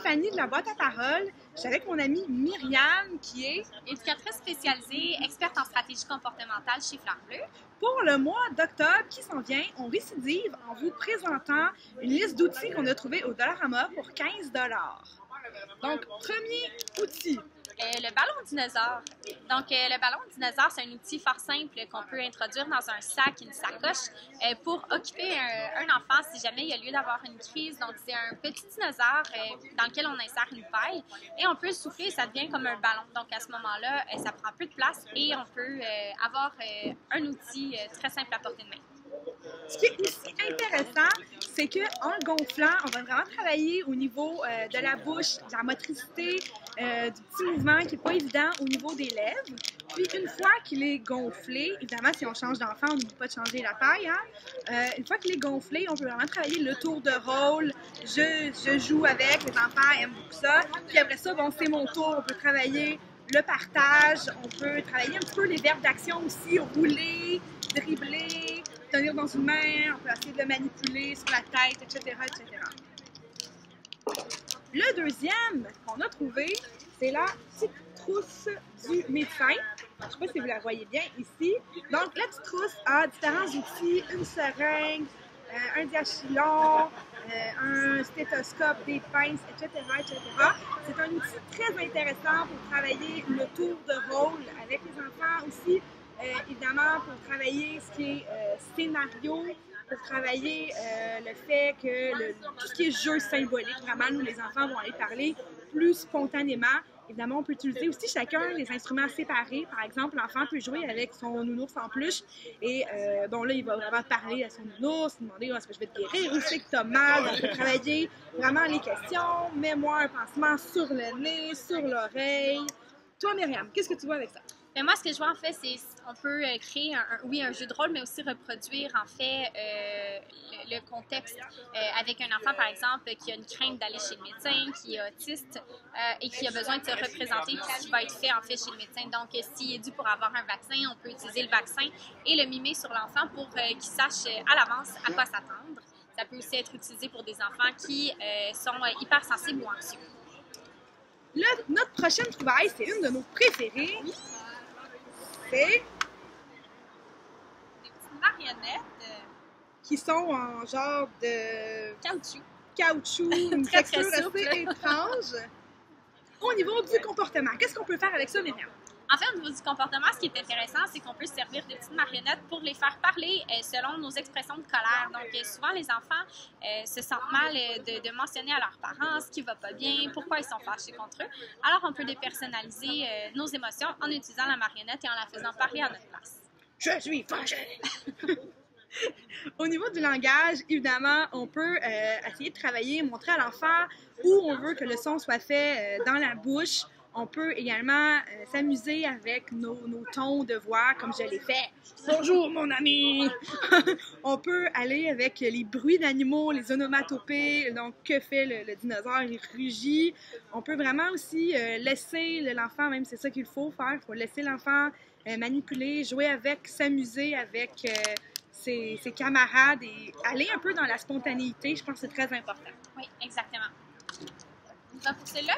Fanny de la boîte à parole. Je suis avec mon amie Myriam qui est éducatrice spécialisée, experte en stratégie comportementale chez Fleur Bleue. Pour le mois d'octobre qui s'en vient, on récidive en vous présentant une liste d'outils qu'on a trouvés au Dollarama pour 15 $. Donc, premier outil. Le ballon dinosaure. Donc, le ballon dinosaure, c'est un outil fort simple qu'on peut introduire dans un sac, une sacoche, pour occuper un enfant si jamais il y a lieu d'avoir une crise. Donc, c'est un petit dinosaure dans lequel on insère une paille et on peut le souffler et ça devient comme un ballon. Donc, à ce moment-là, ça prend peu de place et on peut avoir un outil très simple à portée de main. Ce qui est aussi intéressant, c'est qu'en le gonflant, on va vraiment travailler au niveau de la bouche, de la motricité, du petit mouvement qui n'est pas évident au niveau des lèvres. Puis une fois qu'il est gonflé, évidemment, si on change d'enfant, on n'oublie pas de changer la taille. Hein? Une fois qu'il est gonflé, on peut vraiment travailler le tour de rôle. Je joue avec, les enfants aiment beaucoup ça. Puis après ça, bon, c'est mon tour, on peut travailler le partage, on peut travailler un petit peu les verbes d'action aussi, rouler, dribbler, tenir dans une main, on peut essayer de le manipuler sur la tête, etc., etc. Le deuxième qu'on a trouvé, c'est la petite trousse du médecin. Je ne sais pas si vous la voyez bien ici. Donc, la petite trousse a différents outils, une seringue, un diachylon, un stéthoscope, des pinces, etc., etc. C'est un outil très intéressant pour travailler le tour de rôle avec les enfants aussi. Évidemment, pour travailler ce qui est scénario, pour travailler le fait que tout ce qui est jeu symbolique, vraiment, nous, les enfants vont aller parler plus spontanément. Évidemment, on peut utiliser aussi chacun les instruments séparés. Par exemple, l'enfant peut jouer avec son nounours en peluche et bon, là, il va vraiment parler à son nounours, demander est-ce que je vais te guérir, où c'est que tu as mal. On peut travailler vraiment les questions. Mets-moi un pansement sur le nez, sur l'oreille. Toi, Myriam, qu'est-ce que tu vois avec ça? Mais moi, ce que je vois en fait, c'est qu'on peut créer un jeu de rôle, mais aussi reproduire en fait le contexte avec un enfant, par exemple, qui a une crainte d'aller chez le médecin, qui est autiste et qui a besoin de se représenter ce qui va être fait en fait chez le médecin. Donc, s'il est dû pour avoir un vaccin, on peut utiliser le vaccin et le mimer sur l'enfant pour qu'il sache à l'avance à quoi s'attendre. Ça peut aussi être utilisé pour des enfants qui sont hypersensibles ou anxieux. Notre prochaine trouvaille, c'est une de nos préférées. C'est des petites marionnettes qui sont en genre de caoutchouc, une texture assez étrange. Au niveau du comportement, qu'est-ce qu'on peut faire avec ça, Myriam? En fait, au niveau du comportement, ce qui est intéressant, c'est qu'on peut se servir de petites marionnettes pour les faire parler selon nos expressions de colère. Donc, souvent, les enfants se sentent mal de mentionner à leurs parents ce qui va pas bien, pourquoi ils sont fâchés contre eux. Alors, on peut dépersonnaliser nos émotions en utilisant la marionnette et en la faisant parler à notre place. Je suis fâchée! Au niveau du langage, évidemment, on peut essayer de travailler, montrer à l'enfant où on veut que le son soit fait dans la bouche. On peut également s'amuser avec nos tons de voix, comme je l'ai fait. Bonjour, mon ami! On peut aller avec les bruits d'animaux, les onomatopées. Donc, que fait le dinosaure? Il rugit. On peut vraiment aussi laisser l'enfant, même c'est ça qu'il faut faire, il faut laisser l'enfant manipuler, jouer avec, s'amuser avec ses camarades et aller un peu dans la spontanéité. Je pense que c'est très important. Oui, exactement. On va pour celle-là?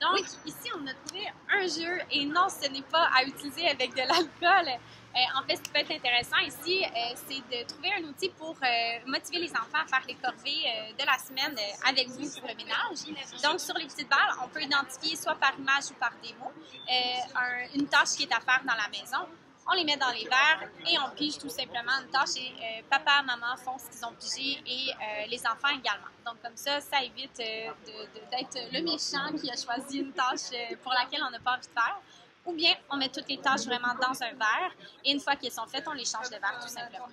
Donc, oui. Ici, on a trouvé un jeu, et non, ce n'est pas à utiliser avec de l'alcool. En fait, ce qui peut être intéressant ici, c'est de trouver un outil pour motiver les enfants à faire les corvées de la semaine avec vous pour le ménage. Donc, sur les petites balles, on peut identifier soit par image ou par démo une tâche qui est à faire dans la maison. On les met dans les verres et on pige tout simplement une tâche et papa, maman font ce qu'ils ont pigé et les enfants également. Donc comme ça évite d'être le méchant qui a choisi une tâche pour laquelle on n'a pas envie de faire. Ou bien on met toutes les tâches vraiment dans un verre et une fois qu'elles sont faites, on les change de verre tout simplement.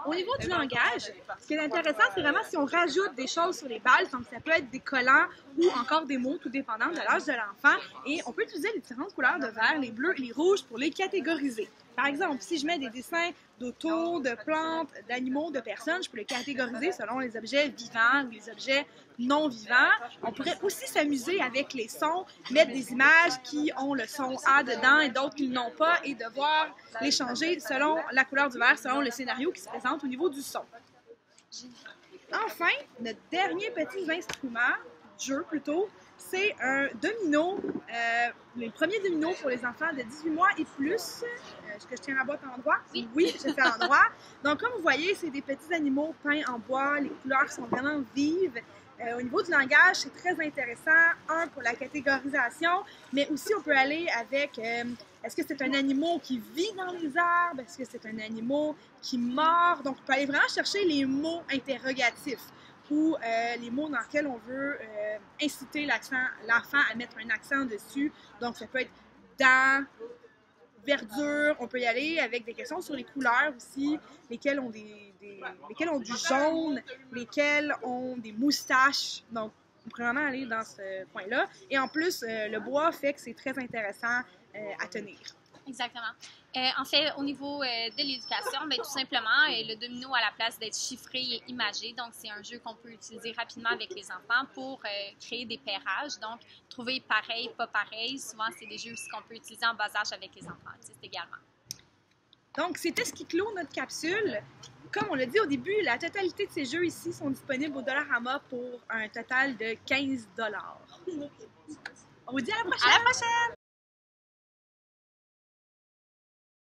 Au niveau du langage, ce qui est intéressant, c'est vraiment si on rajoute des choses sur les balles, donc ça peut être des collants ou encore des mots, tout dépendant de l'âge de l'enfant. Et on peut utiliser les différentes couleurs de verre, les bleus et les rouges, pour les catégoriser. Par exemple, si je mets des dessins d'auto, de plantes, d'animaux, de personnes, je peux les catégoriser selon les objets vivants ou les objets non vivants. On pourrait aussi s'amuser avec les sons, mettre des images qui ont le son A dedans et d'autres qui n'ont pas et devoir les changer selon la couleur du verre, selon le scénario qui se présente au niveau du son. Enfin, notre dernier petit instrument jeu plutôt. C'est un domino, les premiers dominos pour les enfants de 18 mois et plus. Est-ce que je tiens la boîte à l'endroit? Oui, je fais à l'endroit. Donc, comme vous voyez, c'est des petits animaux peints en bois. Les couleurs sont vraiment vives. Au niveau du langage, c'est très intéressant. Un, pour la catégorisation, mais aussi on peut aller avec est-ce que c'est un animal qui vit dans les arbres? Est-ce que c'est un animal qui mord? Donc, on peut aller vraiment chercher les mots interrogatifs ou les mots dans lesquels on veut inciter l'enfant à mettre un accent dessus. Donc, ça peut être dents, verdure. On peut y aller avec des questions sur les couleurs aussi, lesquelles ont lesquelles ont du jaune, lesquelles ont des moustaches. Donc, on peut vraiment aller dans ce point-là. Et en plus, le bois fait que c'est très intéressant à tenir. Exactement. En fait, au niveau de l'éducation, bien, tout simplement, le domino à la place d'être chiffré et imagé. Donc, c'est un jeu qu'on peut utiliser rapidement avec les enfants pour créer des pairages. Donc, trouver pareil, pas pareil. Souvent, c'est des jeux aussi qu'on peut utiliser en bas âge avec les enfants autistes également. Donc, c'était ce qui clôt notre capsule. Comme on l'a dit au début, la totalité de ces jeux ici sont disponibles au Dollarama pour un total de 15 $. On vous dit à la prochaine! À la prochaine!